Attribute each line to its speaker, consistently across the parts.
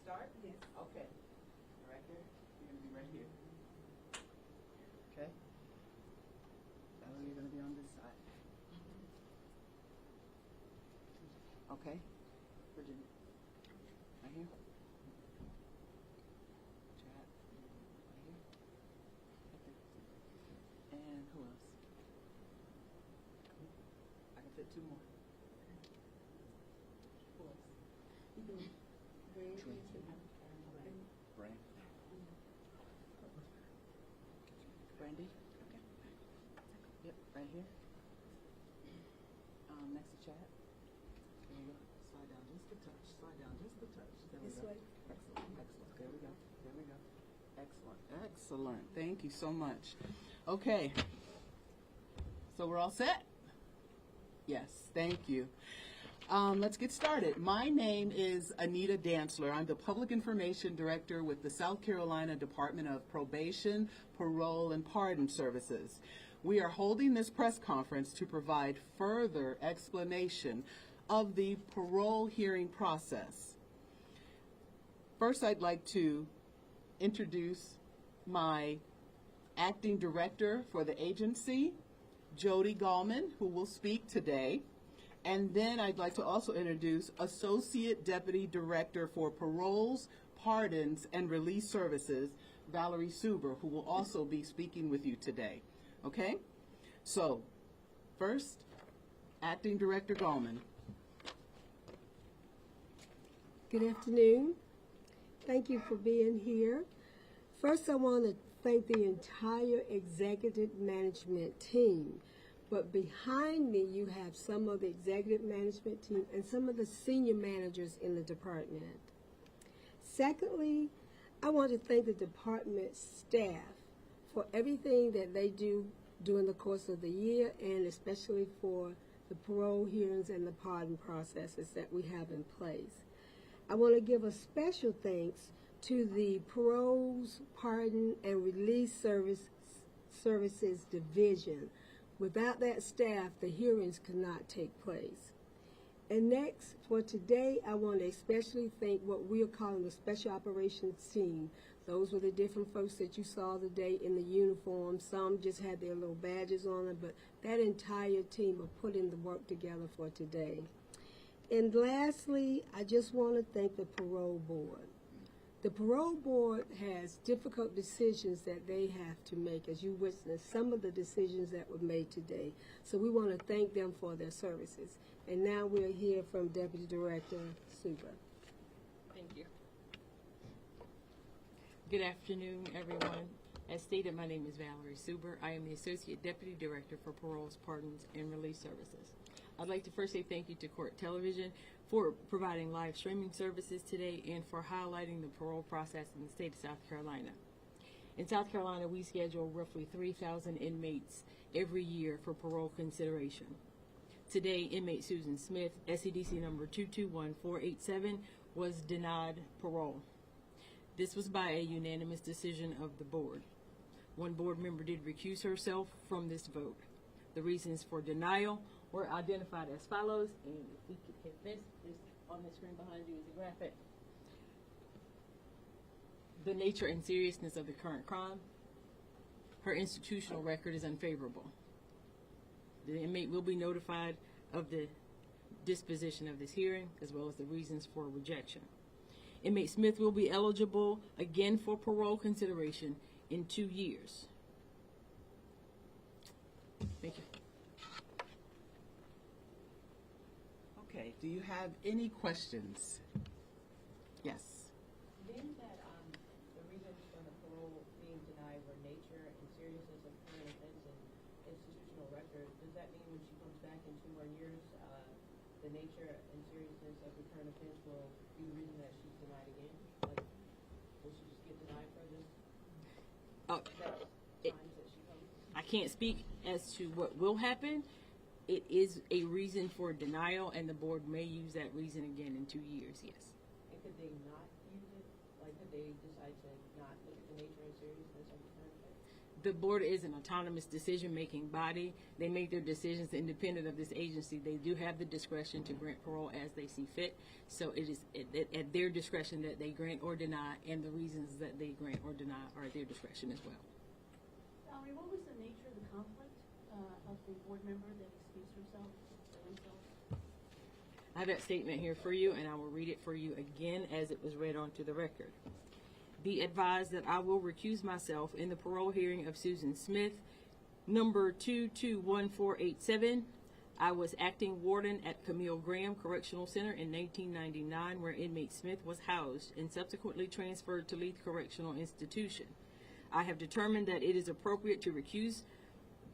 Speaker 1: start?
Speaker 2: Yes.
Speaker 1: Okay. Director, you're going to be right here. Okay. Valerie, you're going to be on this side. Okay. Virginia. Right here. Chad. Right here. Right there. And who else? I can fit two more. Who else? Brand. Brandy? Okay. Yep, right here. Next to Chad. There you go. Slide down just a touch. Slide down just a touch. There we
Speaker 2: This
Speaker 1: go.
Speaker 2: way.
Speaker 1: Excellent. Excellent. There we go. There we go. Excellent. Excellent. Thank you so much. Okay. So we're all set? Yes. Thank you. Let's get started. My name is Anita Dantzler. I'm the Public Information Director with the South Carolina Department of Probation, Parole, and Pardon Services. We are holding this press conference to provide further explanation of the parole hearing process. First, I'd like to introduce my acting director for the agency, Jody Gallman, who will speak today. And then I'd like to also introduce Associate Deputy Director for Paroles, Pardons, and Release Services, Valerie Suber, who will also be speaking with you today. Okay? So, first, Acting Director Gallman.
Speaker 2: Good afternoon. Thank you for being here. First, I want to thank the entire executive management team. But behind me, you have some of the executive management team and some of the senior managers in the department. Secondly, I want to thank the department staff for everything that they do during the course of the year, and especially for the parole hearings and the pardon processes that we have in place. I want to give a special thanks to the Paroles, Pardon, and Release Services Division. Without that staff, the hearings could not take place. And next, for today, I want to especially thank what we are calling the Special Operations Team. Those were the different folks that you saw today in the uniform. Some just had their little badges on them, but that entire team are putting the work together for today. And lastly, I just want to thank the Parole Board. The Parole Board has difficult decisions that they have to make, as you witnessed some of the decisions that were made today. So we want to thank them for their services. And now we'll hear from Deputy Director Suber.
Speaker 3: Thank you. Good afternoon, everyone. As stated, my name is Valerie Suber. I am the Associate Deputy Director for Paroles, Pardons, and Release Services. I'd like to first say thank you to Court Television for providing live streaming services today and for highlighting the parole process in the state of South Carolina. In South Carolina, we schedule roughly 3,000 inmates every year for parole consideration. Today, inmate Susan Smith, SEDC number 221487, was denied parole. This was by a unanimous decision of the board. One board member did recuse herself from this vote. The reasons for denial were identified as follows, and if we could hit this on the screen behind you is a graphic. The nature and seriousness of the current crime. Her institutional record is unfavorable. The inmate will be notified of the disposition of this hearing, as well as the reasons for rejection. Inmate Smith will be eligible again for parole consideration in 2 years. Thank you.
Speaker 1: Okay, do you have any questions? Yes.
Speaker 4: Being that the reasons for the parole being denied were nature and seriousness of current offense and institutional record, does that mean when she comes back in 2 more years, the nature and seriousness of the current offense will be the reason that she's denied again? Like, will she just get denied for this? Times that she comes?
Speaker 3: I can't speak as to what will happen. It is a reason for denial, and the board may use that reason again in 2 years, yes.
Speaker 4: And could they not use it? Like, could they decide to not look at the nature and seriousness of the current offense?
Speaker 3: The board is an autonomous decision-making body. They make their decisions independent of this agency. They do have the discretion to grant parole as they see fit. So it is at their discretion that they grant or deny, and the reasons that they grant or deny are at their discretion as well.
Speaker 5: Valerie, what was the nature of the conflict of the board member that excused herself or himself?
Speaker 3: I have that statement here for you, and I will read it for you again as it was read onto the record. Be advised that I will recuse myself in the parole hearing of Susan Smith, number 221487. I was acting warden at Camille Graham Correctional Center in 1999, where inmate Smith was housed and subsequently transferred to Leith Correctional Institution. I have determined that it is appropriate to recuse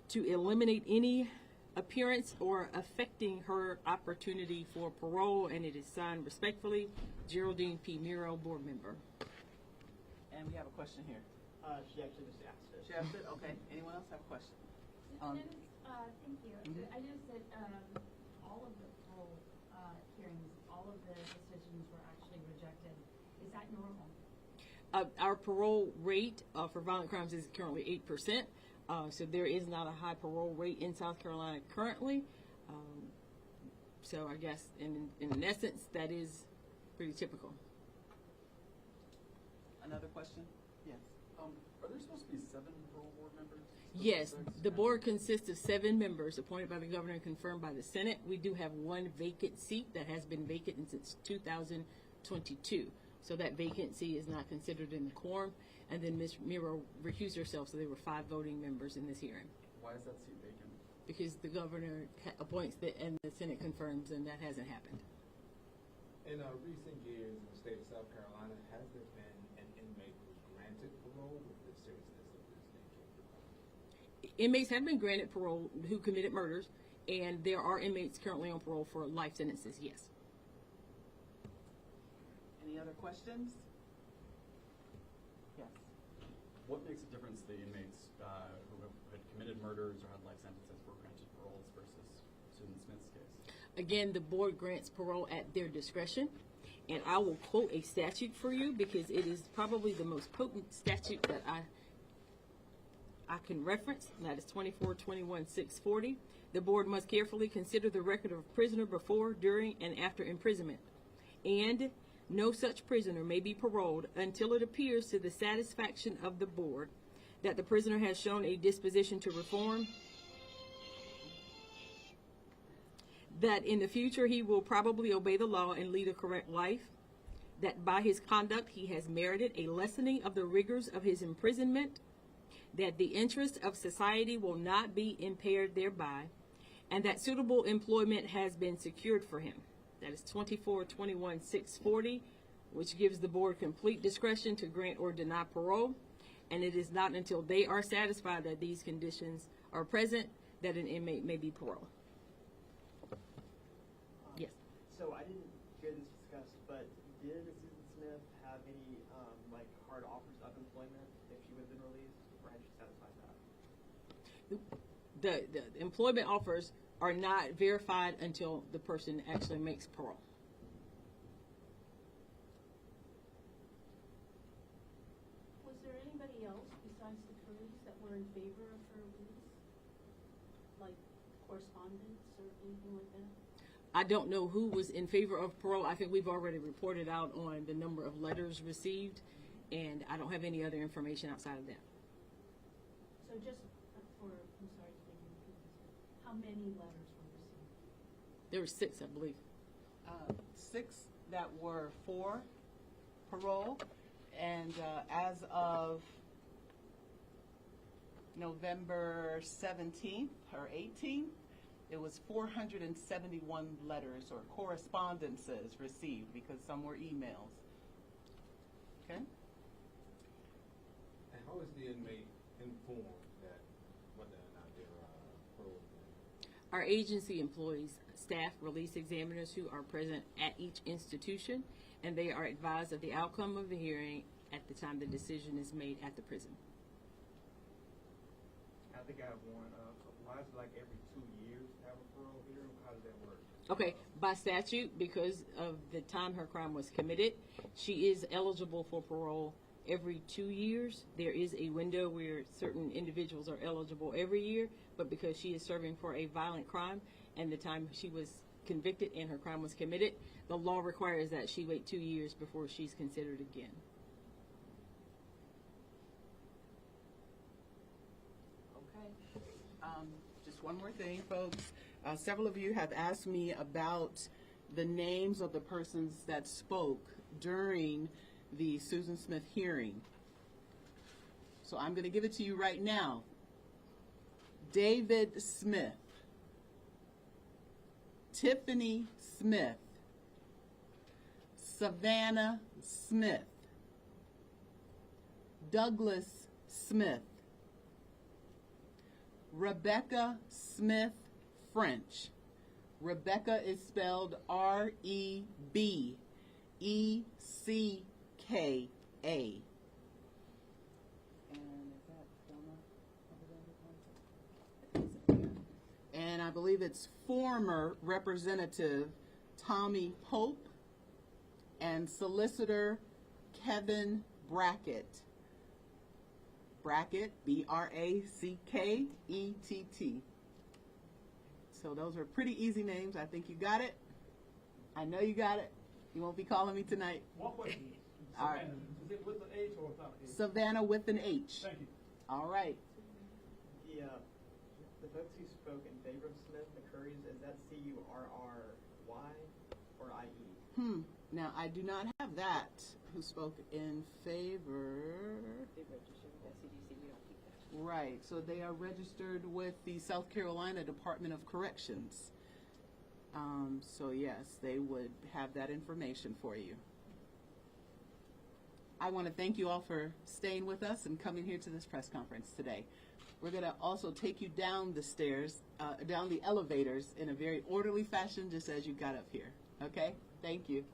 Speaker 3: to eliminate any appearance or affecting her opportunity for parole, and it is signed respectfully, Geraldine P. Miro, board member.
Speaker 1: And we have a question here.
Speaker 6: She actually just asked it.
Speaker 1: She asked it? Okay. Anyone else have a question?
Speaker 7: Thank you.
Speaker 1: Mhm.
Speaker 7: I noticed that all of the parole hearings, all of the decisions were actually rejected. Is that normal?
Speaker 3: Our parole rate for violent crimes is currently 8%. So there is not a high parole rate in South Carolina currently. So I guess in essence, that is pretty typical.
Speaker 1: Another question? Yes.
Speaker 8: Are there supposed to be 7 parole board members?
Speaker 3: Yes, the board consists of 7 members appointed by the governor and confirmed by the Senate. We do have 1 vacant seat that has been vacant since 2022. So that vacancy is not considered in the quorum. And then Ms. Miro recused herself, so there were 5 voting members in this hearing.
Speaker 8: Why is that seat vacant?
Speaker 3: Because the governor appoints and the Senate confirms, and that hasn't happened.
Speaker 9: In recent years in the state of South Carolina, has there been an inmate who was granted parole with the seriousness of this nature?
Speaker 3: Inmates have been granted parole who committed murders, and there are inmates currently on parole for life sentences, yes.
Speaker 1: Any other questions? Yes.
Speaker 8: What makes a difference to the inmates who had committed murders or had life sentences were granted paroles versus Susan Smith's case?
Speaker 3: Again, the board grants parole at their discretion, and I will quote a statute for you because it is probably the most potent statute that I can reference, and that is 24-21-640. The board must carefully consider the record of a prisoner before, during, and after imprisonment, and no such prisoner may be paroled until it appears to the satisfaction of the board that the prisoner has shown a disposition to reform, that in the future he will probably obey the law and lead a correct life, that by his conduct he has merited a lessening of the rigors of his imprisonment, that the interest of society will not be impaired thereby, and that suitable employment has been secured for him. That is 24-21-640, which gives the board complete discretion to grant or deny parole, and it is not until they are satisfied that these conditions are present that an inmate may be paroled. Yes.
Speaker 6: So I didn't hear this discussed, but did Susan Smith have any hard offers of employment if she would have been released, or had she satisfied that?
Speaker 3: The employment offers are not verified until the person actually makes parole.
Speaker 5: Was there anybody else besides the Currys that were in favor of her release? Like correspondence or anything like that?
Speaker 3: I don't know who was in favor of parole. I think we've already reported out on the number of letters received, and I don't have any other information outside of that.
Speaker 5: So just for, I'm sorry to make you repeat this, how many letters were received?
Speaker 3: There were 6, I believe.
Speaker 1: 6 that were for parole, and as of November 17th or 18th, it was 471 letters or correspondences received, because some were emails. Okay?
Speaker 9: And how is the inmate informed that whether or not they're parole?
Speaker 3: Our agency employs staff release examiners who are present at each institution, and they are advised of the outcome of the hearing at the time the decision is made at the prison.
Speaker 9: I think I have one. Why is it like every 2 years to have a parole hearing? How does that work?
Speaker 3: Okay, by statute, because of the time her crime was committed, she is eligible for parole every 2 years. There is a window where certain individuals are eligible every year, but because she is serving for a violent crime and the time she was convicted and her crime was committed, the law requires that she wait 2 years before she's considered again.
Speaker 1: Okay. Just one more thing, folks. Several of you have asked me about the names of the persons that spoke during the Susan Smith hearing. So I'm going to give it to you right now. David Smith, Tiffany Smith, Savannah Smith, Douglas Smith, Rebecca Smith French. Rebecca is spelled Rebecca. And I believe it's former Representative Tommy Pope and Solicitor Kevin Brackett. Brackett, Brackett. So those are pretty easy names. I think you got it. I know you got it. You won't be calling me tonight.
Speaker 10: One question.
Speaker 1: All right.
Speaker 10: Is it with an H or without an H?
Speaker 1: Savannah with an H.
Speaker 10: Thank you.
Speaker 1: All right.
Speaker 6: The folks who spoke in favor of Smith, the Currys, is that Curry or IE?
Speaker 1: Now, I do not have that. Who spoke in favor?
Speaker 3: They registered with SCDC. We don't keep that.
Speaker 1: Right. So they are registered with the South Carolina Department of Corrections. So yes, they would have that information for you. I want to thank you all for staying with us and coming here to this press conference today. We're going to also take you down the stairs, down the elevators in a very orderly fashion, just as you got up here. Okay? Thank you.